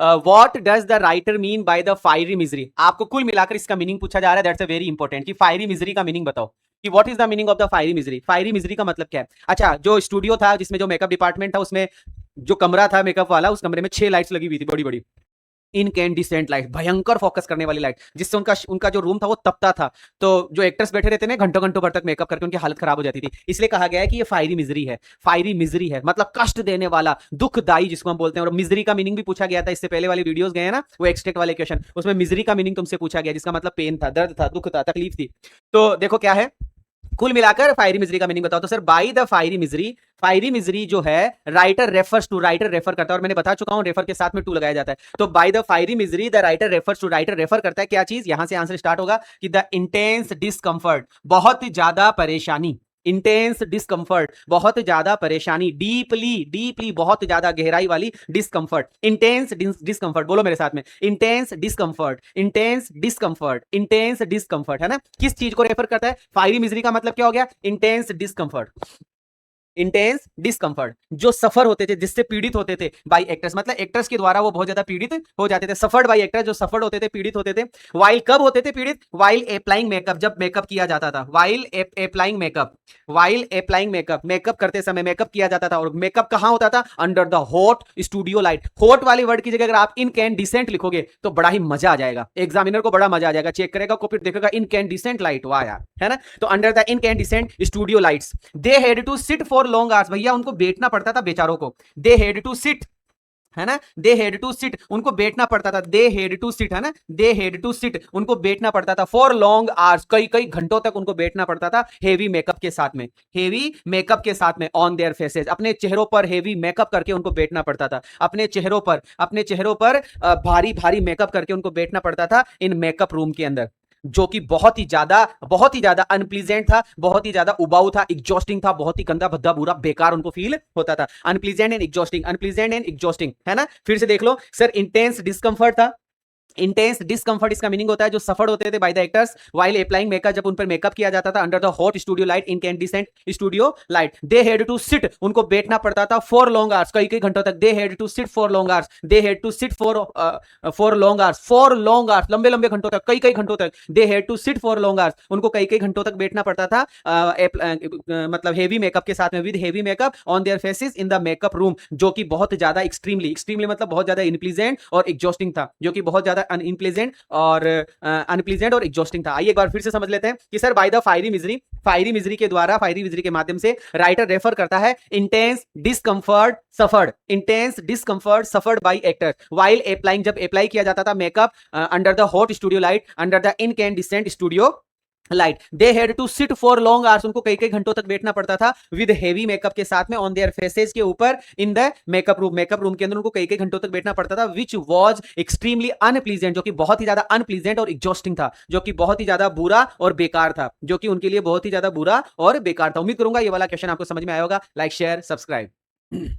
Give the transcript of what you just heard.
What does the writer mean by the fiery misery. आपको कुल मिलाकर इसका मीनिंग पूछा जा रहा है, दैट्स अ वेरी इंपॉर्टेंट, कि फायरी मिजरी का मीनिंग बताओ कि what is the meaning of the fiery misery. Fiery misery का मतलब क्या है? अच्छा, जो स्टूडियो था जिसमें जो मेकअप डिपार्टमेंट था, उसमें जो कमरा था मेकअप वाला, उस कमरे में 6 लाइट्स लगी हुई थी, बड़ी बड़ी इनकैंडिसेंट लाइट, भयंकर फोकस करने वाली लाइट, जिससे उनका उनका जो रूम था वो तपता था। तो जो एक्टर्स बैठे रहते ना घंटों घंटों भर तक मेकअप करके, उनकी हालत खराब हो जाती थी। इसलिए कहा गया है कि ये फायरी मिजरी है। फायरी मिजरी है मतलब कष्ट देने वाला, दुखदाई जिसको हम बोलते हैं। और मिजरी का मीनिंग भी पूछा गया था, इससे पहले वाली वीडियोस गए हैं ना, वो एक्सट्रैक्ट वाले क्वेश्चन, उसमें मिजरी का मीनिंग तुमसे पूछा गया, जिसका मतलब पेन था, दर्द था, दुख था, तकलीफ थी। तो देखो क्या है, कुल मिलाकर फायरी मिजरी का मीनिंग बताओ। तो sir by the fiery misery, fiery misery जो है writer refers to, writer refer करता है, और मैंने बता चुका हूं रेफर के साथ में टू लगाया जाता है। तो by the fiery misery the writer refers to, writer refer करता है क्या चीज, यहां से आंसर स्टार्ट होगा कि द इंटेंस डिस्कंफर्ट, बहुत ज्यादा परेशानी, इंटेंस डिस्कंफर्ट, बहुत ज्यादा परेशानी, डीपली, डीपली बहुत ज्यादा गहराई वाली डिस्कंफर्ट, इंटेंस डिस्कंफर्ट, बोलो मेरे साथ में, intense discomfort, intense discomfort, intense discomfort, है ना। किस चीज को रेफर करता है? फायरी मिजरी का मतलब क्या हो गया? इंटेंस डिस्कंफर्ट, इंटेंस डिस्कंफर्ट, जो सफर होते थे, जिससे पीड़ित होते थे बाई एक्टर्स, मतलब एक्टर्स के द्वारा वो बहुत ज्यादा पीड़ित हो जाते थे। सफर्ड बाई एक्टर्स, जो सफर्ड होते थे, पीड़ित होते थे। वाइल, कब होते थे पीड़ित? वाइल अप्लाइंग मेकअप, जब मेकअप किया जाता था, while applying makeup, while applying makeup, makeup करते समय मेकअप किया जाता था। और मेकअप कहां होता था? Under the hot studio light. Hot वाली वर्ड की जगह अगर आप इनकैंडिसेंट लिखोगे तो बड़ा ही मजा आ जाएगा, एग्जामिनर को बड़ा मजा आ जाएगा, चेक करेगा, कॉपी देखेगा इनकैंडिसेंट लाइट, वाह यार, है ना। तो under the incandescent studio lights they had to sit for long hours, भैया उनको बैठना पड़ता था बेचारों को, दे हैड टू सिट, है ना, दे हैड टू सिट, उनको बैठना पड़ता था, दे हैड टू सिट, है ना, दे हैड टू सिट, उनको बैठना पड़ता था, फॉर लॉन्ग आवर्स, कई कई घंटों तक उनको बैठना पड़ता था, हेवी मेकअप के साथ में, हेवी मेकअप के साथ में, ऑन देयर फेसेस, अपने चेहरों पर हेवी मेकअप करके उनको बैठना पड़ता था, अपने चेहरों पर, अपने चेहरों पर भारी भारी मेकअप करके उनको बैठना पड़ता था इन मेकअप रूम के अंदर, जो कि बहुत ही ज्यादा अनप्लीजेंट था, बहुत ही ज्यादा उबाऊ था, एग्जॉस्टिंग था, बहुत ही गंदा भद्दा बुरा बेकार उनको फील होता था। Unpleasant and exhausting, unpleasant and exhausting, है ना। फिर से देख लो सर, इंटेंस डिस्कंफर्ट था, इंटेंस डिस्कंफर्ट इसका मीनिंग होता है जो सफर होते थे by the actors while applying makeup, जब उन पर मेकअप किया जाता था, under the hot studio light, incandescent studio light. They had to sit, उनको बैठना पड़ता था फॉर लॉन्ग आवर्स, कई कई घंटों तक, they had to sit for long hours, they had to sit for long hours, for long hours, लंबे लंबे घंटों तक, कई कई घंटों तक, they had to sit for long hours, उनको कई कई घंटों तक बैठना पड़ता था, मतलब हेवी मेकअप के साथ में, with heavy makeup on their faces in the makeup room, जो कि बहुत ज्यादा एक्सट्रीमली, एक्सट्रीमली मतलब बहुत ज्यादा इनप्लीजेंट और एग्जॉस्टिंग था, जो कि बहुत ज्यादा अनप्लीजेंट और अनप्लीजेंट और एग्जॉस्टिंग था। आइए एक बार फिर से समझ लेते हैं कि sir by the fiery misery, fiery misery के द्वारा, फायरी मिजरी के माध्यम से राइटर रेफर करता है intense discomfort suffered, intense discomfort suffered by actor while applying, जब अप्लाई किया जाता था makeup under the hot studio light, under the incandescent studio light. They had to sit for long hours, उनको कई कई घंटों तक बैठना पड़ता था, विद हेवी मेकअप के साथ में, ऑन देयर फेसेस के ऊपर, in the makeup room, makeup room के अंदर उनको कई कई घंटों तक बैठना पड़ता था, विच वाज एक्सट्रीमली अनप्लीजेंट, जो कि बहुत ही ज्यादा अनप्लीजेंट और एग्जॉस्टिंग था, जो कि बहुत ही ज्यादा बुरा और बेकार था, जो कि उनके लिए बहुत ही ज्यादा बुरा और बेकार था। उम्मीद करूंगा ये वाला क्वेश्चन आपको समझ में आया होगा। Like share subscribe.